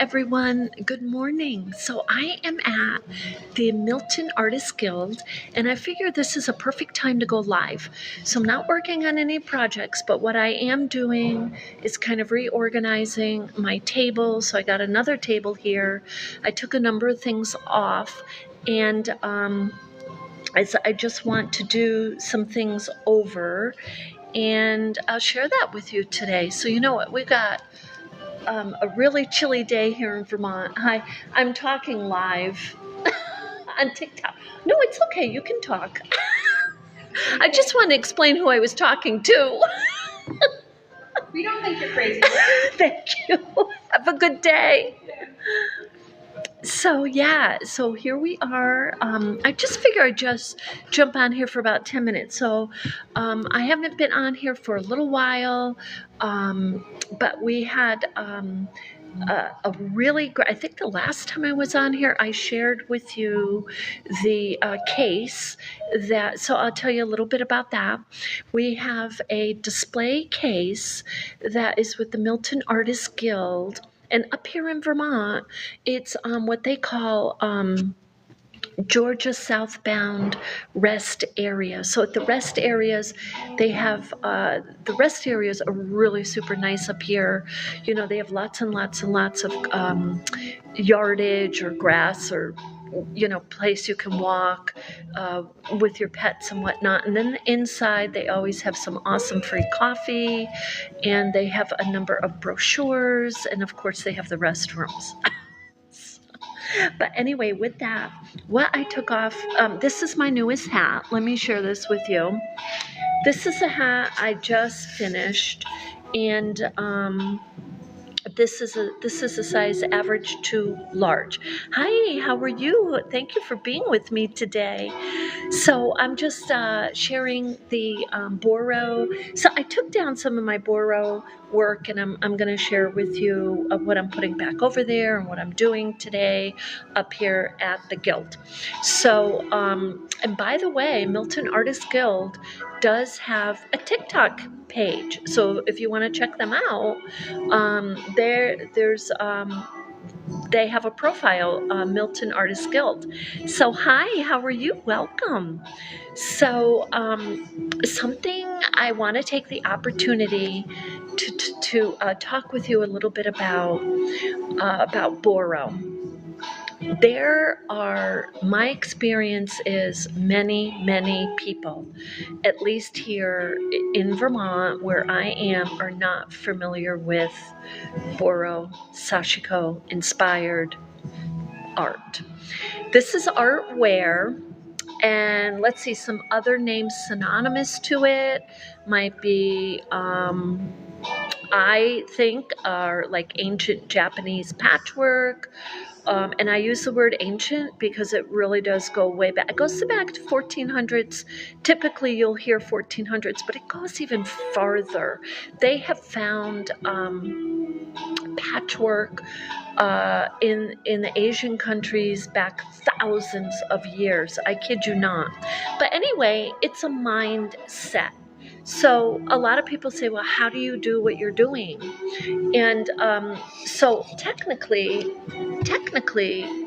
Everyone, good morning. So I am at the Milton Artist Guild, and I figure this is a perfect time to go live. So I'm not working on any projects, but what I am doing is kind of reorganizing my table. So I got another table here. I took a number of things off, and I just want to do some things over, and I'll share that with you today. So you know what, we've got a really chilly day here in Vermont. Hi, I'm talking live on TikTok. No, it's okay. You can talk. I just want to explain who I was talking to. We don't think you're crazy. Thank you. Have a good day. So here we are. I just figure I'd just jump on here for about 10 minutes. So I haven't been on here for a little while, but we had a really great, I think the last time I was on here, I shared with you the case so I'll tell you a little bit about that. We have a display case that is with the Milton Artist Guild. And up here in Vermont, it's what they call Georgia southbound rest area. So at the rest areas, they have the rest areas are really super nice up here. You know, they have lots and lots and lots of yardage or grass or place you can walk with your pets and whatnot. And then inside, they always have some awesome free coffee, and they have a number of brochures, and of course, they have the restrooms. But anyway, with that, what I took off, this is my newest hat. Let me share this with you. This is a hat I just finished, and this is a size average to large. Hi, how are you? Thank you for being with me today. So I'm just sharing the Boro. So I took down some of my Boro work, and I'm going to share with you what I'm putting back over there and what I'm doing today up here at the Guild. So, and by the way, Milton Artist Guild does have a TikTok page. So if you want to check them out, they have a profile, Milton Artist Guild. So hi, how are you? Welcome. So something I want to take the opportunity to talk with you a little bit about Boro. My experience is many people, at least here in Vermont where I am, are not familiar with Boro Sashiko inspired art. This is artware, and let's see, some other names synonymous to it might be I think are like ancient Japanese patchwork. And I use the word ancient because it really does go way back. It goes back to 1400s. Typically, you'll hear 1400s, but it goes even farther. They have found patchwork in the Asian countries back thousands of years. I kid you not. But anyway, it's a mindset. So a lot of people say, well, how do you do what you're doing? And so technically,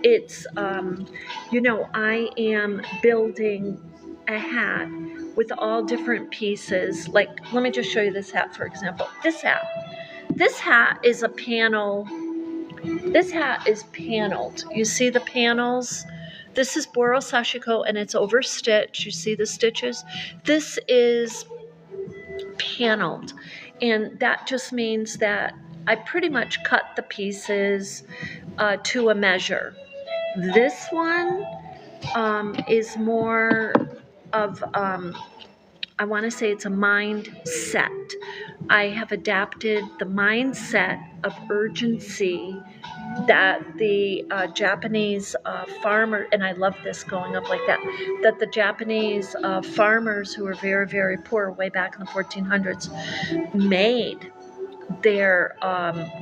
it's, I am building a hat with all different pieces. Like, let me just show you this hat, for example. This hat is a panel. This hat is paneled. You see the panels? This is Boro Sashiko, and it's over stitched. You see the stitches? This is paneled, and that just means that I pretty much cut the pieces to a measure. This one is more of, I want to say it's a mindset. I have adapted the mindset of urgency that the Japanese farmer, and I love this going up like that the Japanese farmers who were very, very poor way back in the 1400s made their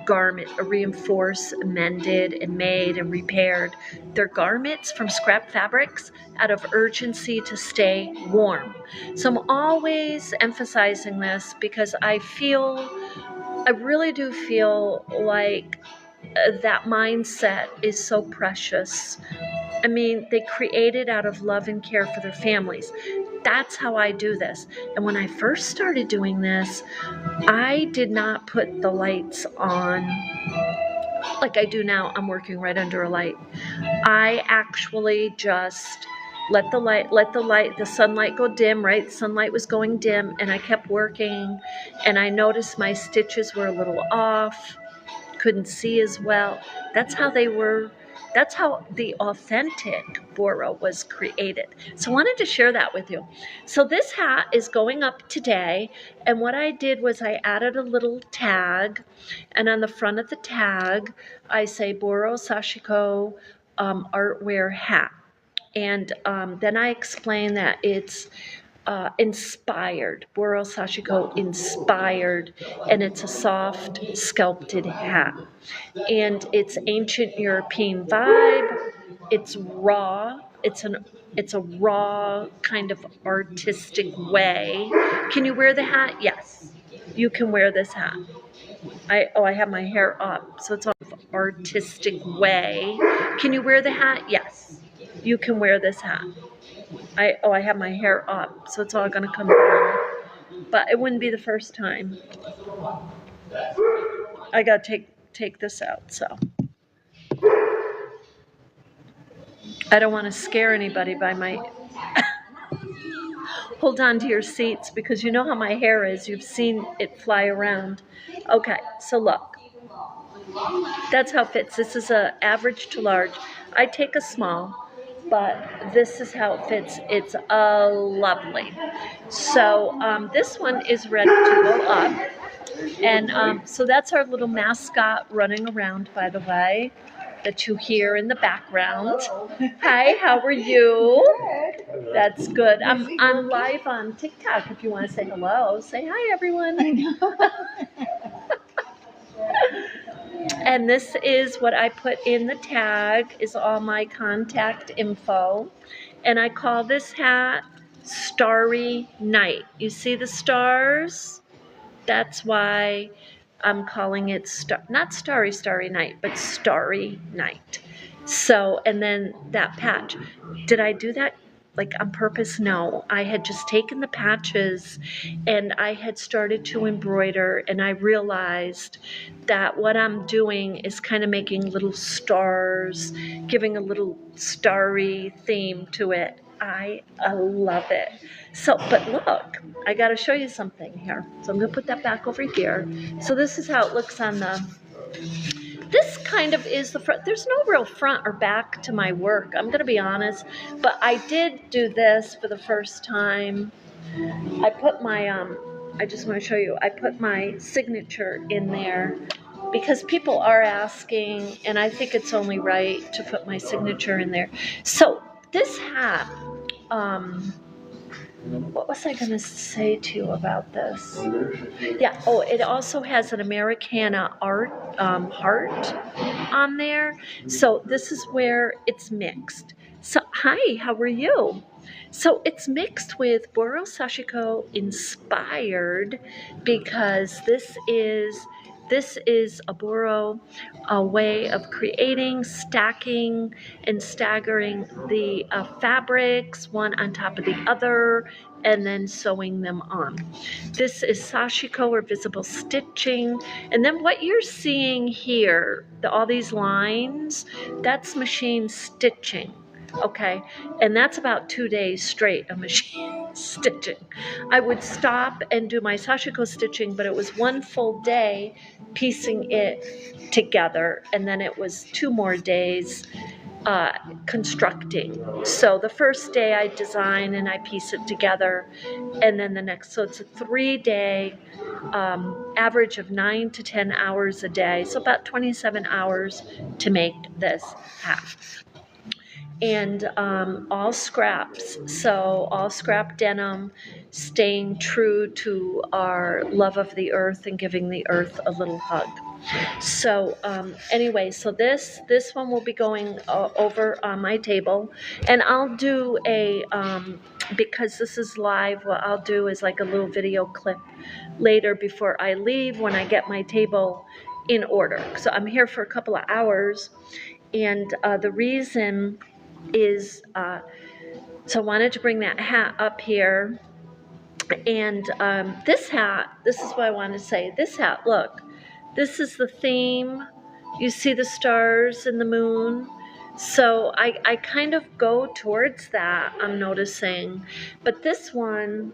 garment, reinforced, mended, and made and repaired their garments from scrap fabrics out of urgency to stay warm. So I'm always emphasizing this because I really do feel like that mindset is so precious. I mean, they created out of love and care for their families. That's how I do this. And when I first started doing this, I did not put the lights on like I do now. I'm working right under a light. I actually just let the sunlight go dim, right? The sunlight was going dim, and I kept working, and I noticed my stitches were a little off, couldn't see as well. That's how they were. That's how the authentic Boro was created. So I wanted to share that with you. So this hat is going up today, and what I did was I added a little tag, and on the front of the tag, I say Boro Sashiko Artwear Hat. And then I explain that it's inspired, Boro Sashiko inspired, and it's a soft sculpted hat. And it's ancient European vibe. It's raw. It's a raw kind of artistic way. Can you wear the hat? Yes. You can wear this hat. I have my hair up, so it's an artistic way. Can you wear the hat? Yes. You can wear this hat. I have my hair up, so it's all gonna come down. But it wouldn't be the first time. I gotta take this out, so. I don't want to scare anybody by my... Hold on to your seats, because you know how my hair is. You've seen it fly around. Okay, so look. That's how it fits. This is a average to large. I take a small, but this is how it fits. It's lovely. So this one is ready to go up. And so that's our little mascot running around, by the way, that you hear in the background. Hi, how are you? That's good. I'm live on TikTok. If you want to say hello, say hi, everyone. I know. And this is what I put in the tag, is all my contact info. And I call this hat Starry Night. You see the stars? That's why I'm calling it not Starry Night, but Starry Night. So, and then that patch. Did I do that like on purpose? No. I had just taken the patches and I had started to embroider, and I realized that what I'm doing is kind of making little stars, giving a little starry theme to it. I love it. So, but look, I got to show you something here. So I'm going to put that back over here. So this is how it looks on this kind of is the front. There's no real front or back to my work, I'm going to be honest. But I did do this for the first time. I put my, I just want to show you, I put my signature in there because people are asking, and I think it's only right to put my signature in there. So this hat, what was I going to say to you about this? Yeah, oh, it also has an Americana art heart on there. So this is where it's mixed. So, hi, how are you? So it's mixed with Boro Sashiko inspired, because this is a Boro way of creating, stacking, and staggering the fabrics one on top of the other, and then sewing them on. This is Sashiko, or visible stitching. And then what you're seeing here, all these lines, that's machine stitching. Okay, and that's about 2 days straight of machine stitching. I would stop and do my Sashiko stitching, but it was one full day piecing it together, and then it was 2 more days constructing. So the first day I design and I piece it together, and then the next, so it's a 3-day average of 9 to 10 hours a day, so about 27 hours to make this hat. And all scraps, so all scrap denim, staying true to our love of the earth and giving the earth a little hug. So anyway, so this one will be going over on my table, and I'll do a, because this is live, what I'll do is like a little video clip later before I leave, when I get my table in order. So I'm here for a couple of hours, and the reason is so I wanted to bring that hat up here. And this hat, this is what I want to say. This hat, look, this is the theme. You see the stars and the moon. So I kind of go towards that, I'm noticing. But this one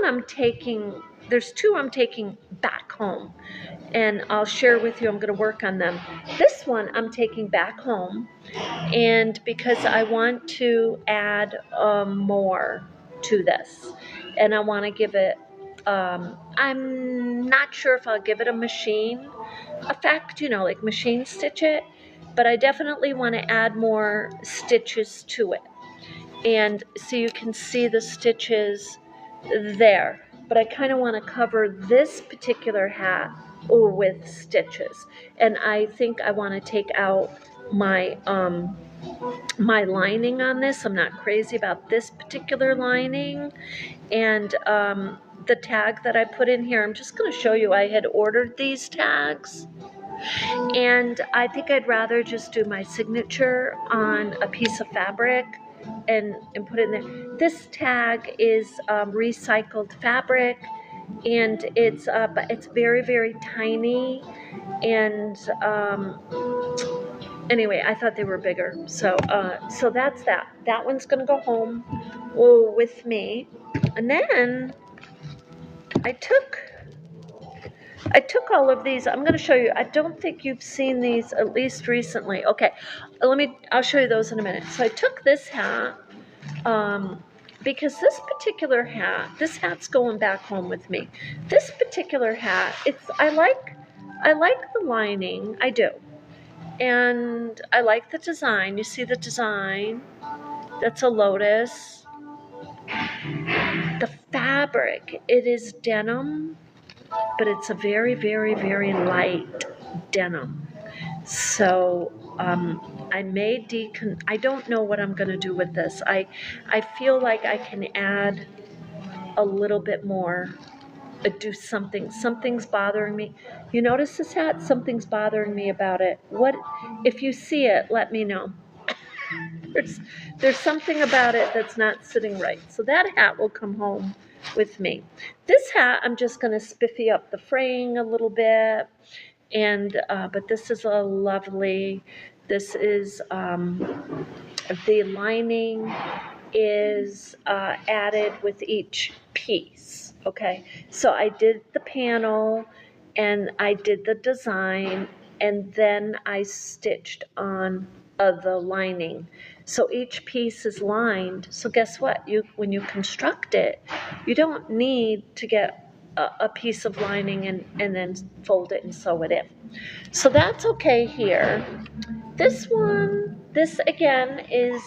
I'm taking, there's two I'm taking back home. And I'll share with you, I'm going to work on them. This one I'm taking back home. And because I want to add more to this. And I want to give it, I'm not sure if I'll give it a machine effect, like machine stitch it, but I definitely want to add more stitches to it. And so you can see the stitches there. But I kind of want to cover this particular hat with stitches. And I think I want to take out my my lining on this. I'm not crazy about this particular lining. And the tag that I put in here, I'm just going to show you. I had ordered these tags, and I think I'd rather just do my signature on a piece of fabric and put it in there. This tag is recycled fabric, and but it's very, very tiny. And anyway, I thought they were bigger. So so that's that. That one's gonna go home with me. And then I took all of these. I'm going to show you. I don't think you've seen these, at least recently. Okay, I'll show you those in a minute. So I took this hat, because this particular hat, this hat's going back home with me. This particular hat, I like the lining, I do. And I like the design. You see the design? That's a lotus. The fabric, it is denim, but it's a very, very, very light denim. So I may I don't know what I'm going to do with this. I feel like I can add a little bit more, do something. Something's bothering me. You notice this hat? Something's bothering me about it. What? If you see it, let me know. There's something about it that's not sitting right. So that hat will come home with me. This hat, I'm just going to spiffy up the fraying a little bit. And but this is a lovely, this is the lining is added with each piece. Okay, so I did the panel and I did the design, and then I stitched on the lining. So each piece is lined. So guess what? When you construct it, you don't need to get a piece of lining and then fold it and sew it in. So that's okay here. This one, this again is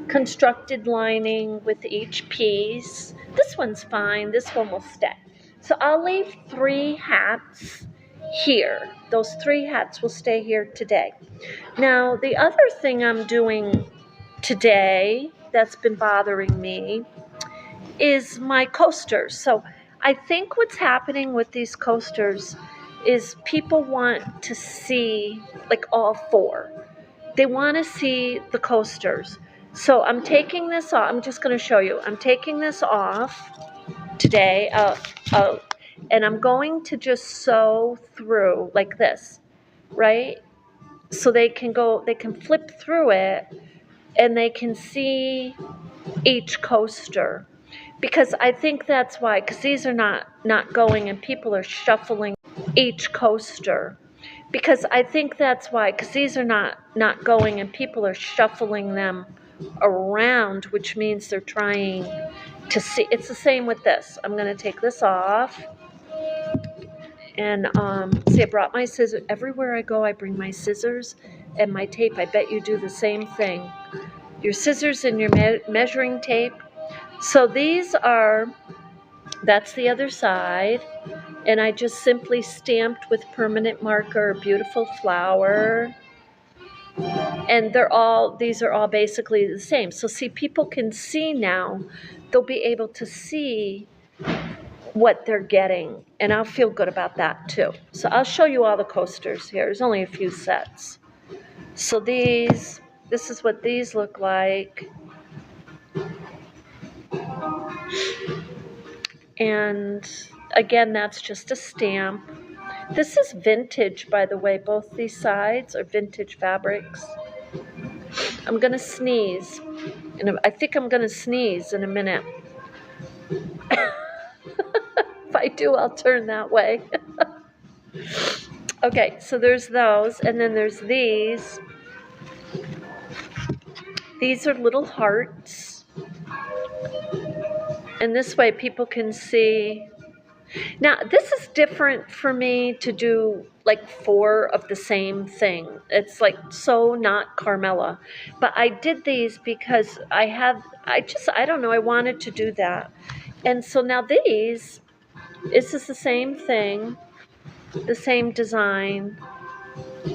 constructed lining with each piece. This one's fine. This one will stay. So I'll leave 3 hats here. Those 3 hats will stay here today. Now, the other thing I'm doing today that's been bothering me is my coasters. So I think what's happening with these coasters is people want to see like all 4. They want to see the coasters. So I'm taking this off. I'm just going to show you. I'm taking this off today, and I'm going to just sew through like this, right? So they can flip through it, and they can see each coaster. Because I think that's why, because these are not going, and people are shuffling each coaster. Because I think that's why, because these are not going, and people are shuffling them around, which means they're trying to see. It's the same with this. I'm going to take this off. And see, I brought my scissors. Everywhere I go, I bring my scissors and my tape. I bet you do the same thing. Your scissors and your measuring tape. So that's the other side. And I just simply stamped with permanent marker a beautiful flower. And these are all basically the same. So see, people can see now. They'll be able to see what they're getting, and I'll feel good about that too. So I'll show you all the coasters here. There's only a few sets. So this is what these look like. And again, that's just a stamp. This is vintage, by the way. Both these sides are vintage fabrics. I'm going to sneeze. And I think I'm going to sneeze in a minute. If I do, I'll turn that way. Okay, so there's those. And then there's these. These are little hearts. And this way people can see. Now, this is different for me to do like 4 of the same thing. It's like so not Carmella. But I did these because I don't know, I wanted to do that. And so now this is the same thing, the same design.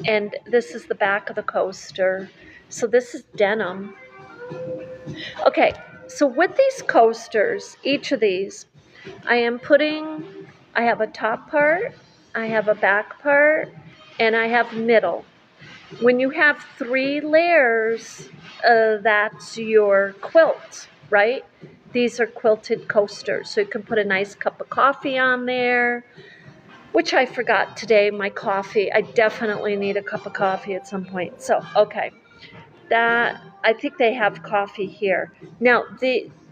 And this is the back of the coaster. So this is denim. Okay, so with these coasters, each of these, I have a top part, I have a back part, and I have middle. When you have 3 layers, that's your quilt, right? These are quilted coasters, so you can put a nice cup of coffee on there, which I forgot today, my coffee. I definitely need a cup of coffee at some point. So, okay. I think they have coffee here. Now,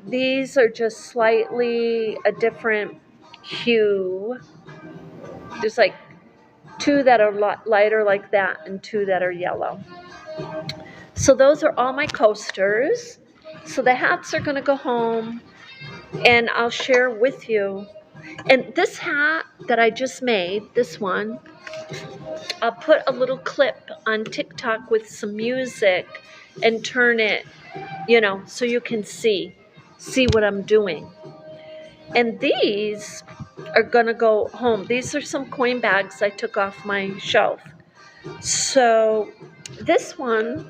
these are just slightly a different hue. There's like 2 that are lighter like that and 2 that are yellow. So those are all my coasters. So the hats are going to go home and I'll share with you. And this hat that I just made, this one, I'll put a little clip on TikTok with some music and turn it, so you can see what I'm doing. And these are going to go home. These are some coin bags I took off my shelf. So this one,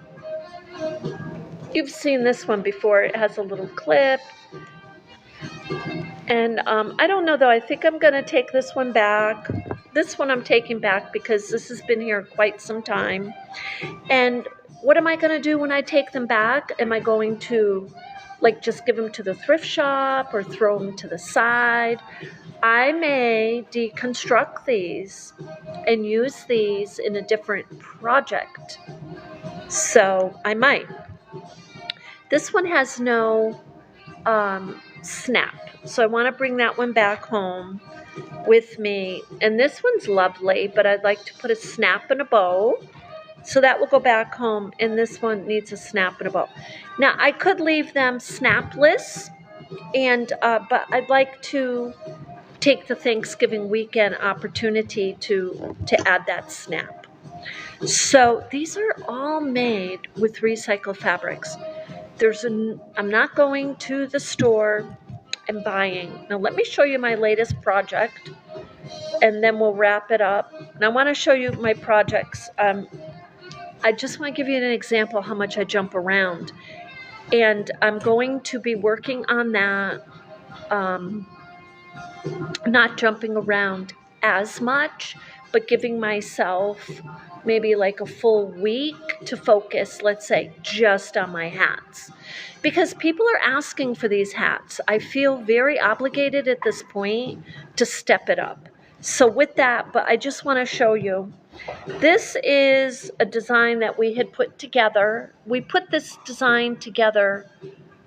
you've seen this one before. It has a little clip. And I don't know, though. I think I'm going to take this one back. This one I'm taking back because this has been here quite some time. And what am I going to do when I take them back? Am I going to just give them to the thrift shop or throw them to the side? I may deconstruct these and use these in a different project. So I might. This one has no snap. So I want to bring that one back home with me. And this one's lovely, but I'd like to put a snap and a bow. So that will go back home, and this one needs a snap and a bow. Now, I could leave them snapless, but I'd like to take the Thanksgiving weekend opportunity to add that snap. So these are all made with recycled fabrics. I'm not going to the store and buying. Now, let me show you my latest project, and then we'll wrap it up. And I want to show you my projects. I just want to give you an example how much I jump around. And I'm going to be working on that, not jumping around as much, but giving myself maybe like a full week to focus, let's say, just on my hats. Because people are asking for these hats. I feel very obligated at this point to step it up. So with that, but I just want to show you. This is a design that we had put together. We put this design together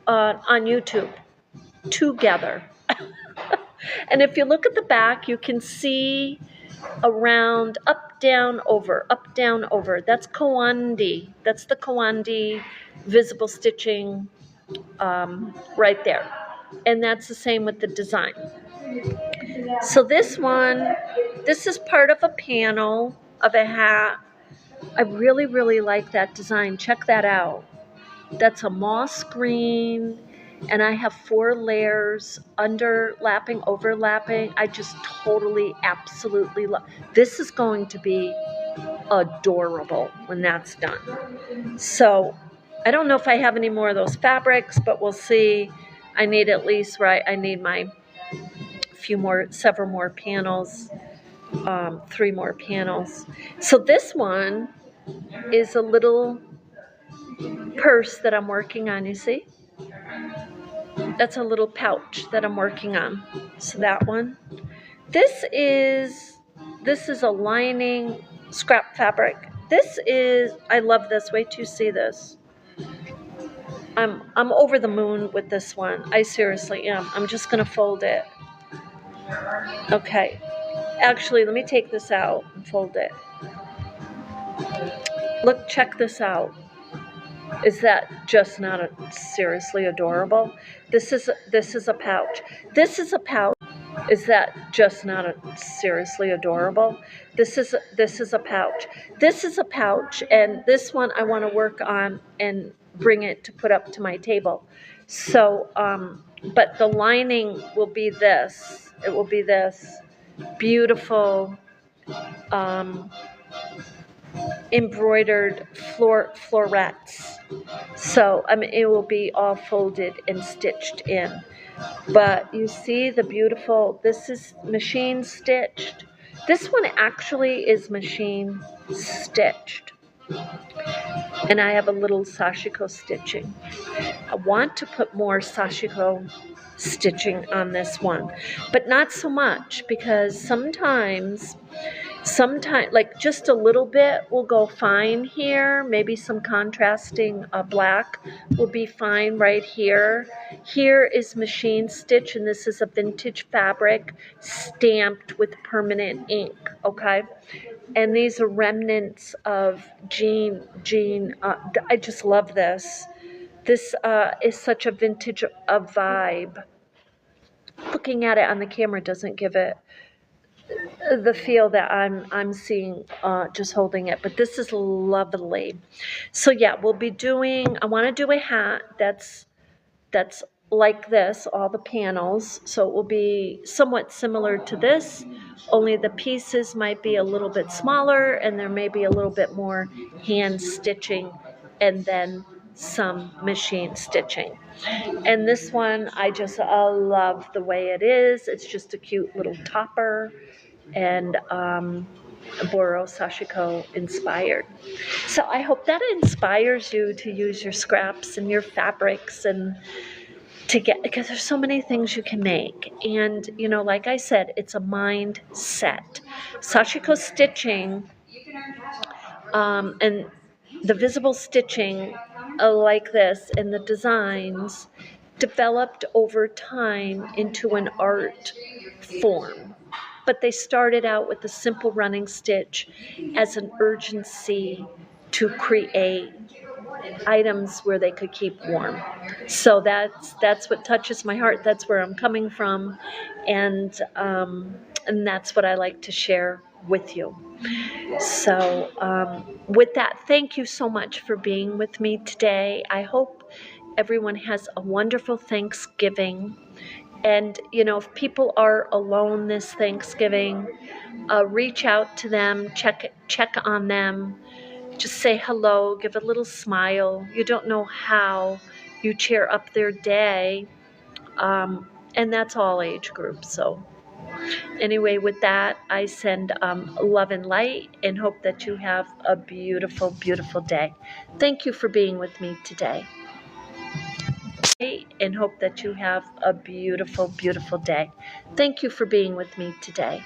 on YouTube, together. And if you look at the back, you can see around up, down, over, up, down, over. That's Kawandi. That's the Kawandi visible stitching right there. And that's the same with the design. So this is part of a panel of a hat. I really, really like that design. Check that out. That's a moss green, and I have 4 layers, underlapping, overlapping. I just totally, absolutely love. This is going to be adorable when that's done. So I don't know if I have any more of those fabrics, but we'll see. I need at least, I need my several more panels, 3 more panels. So this one is a little purse that I'm working on, you see? That's a little pouch that I'm working on. So that one. This is a lining scrap fabric. I love this. Wait till you see this. I'm over the moon with this one. I seriously am. I'm just gonna fold it. Okay. Actually, let me take this out and fold it. Look, check this out. Is that just not seriously adorable? This is a pouch. This is a pouch. Is that just not seriously adorable? This is a pouch. This is a pouch, and this one I want to work on and bring it to put up to my table. So, but the lining will be this. It will be this beautiful embroidered florets. So, I mean, it will be all folded and stitched in. But you see the beautiful, this is machine stitched. This one actually is machine stitched. And I have a little sashiko stitching. I want to put more sashiko stitching on this one, but not so much, because sometimes like just a little bit will go fine here. Maybe some contrasting black will be fine right here. Here is machine stitch, and this is a vintage fabric stamped with permanent ink, okay? And these are remnants of jean. I just love this. This is such a vintage vibe. Looking at it on the camera doesn't give it the feel that I'm seeing just holding it, but this is lovely. So yeah, we'll be doing, I want to do a hat that's like this, all the panels, so it will be somewhat similar to this, only the pieces might be a little bit smaller, and there may be a little bit more hand stitching and then some machine stitching. And this one, I just love the way it is. It's just a cute little topper, and Boro Sashiko inspired. So I hope that inspires you to use your scraps and your fabrics and to get, because there's so many things you can make. And, you know, like I said, it's a mindset. Sashiko stitching and the visible stitching like this and the designs developed over time into an art form. But they started out with a simple running stitch as an urgency to create items where they could keep warm. So that's what touches my heart. That's where I'm coming from, and that's what I like to share with you. So with that, thank you so much for being with me today. I hope everyone has a wonderful Thanksgiving. And, you know, if people are alone this Thanksgiving, reach out to them, check on them, just say hello, give a little smile. You don't know how you cheer up their day. And that's all age groups. So anyway, with that, I send love and light and hope that you have a beautiful, beautiful day. Thank you for being with me today. And hope that you have a beautiful, beautiful day. Thank you for being with me today.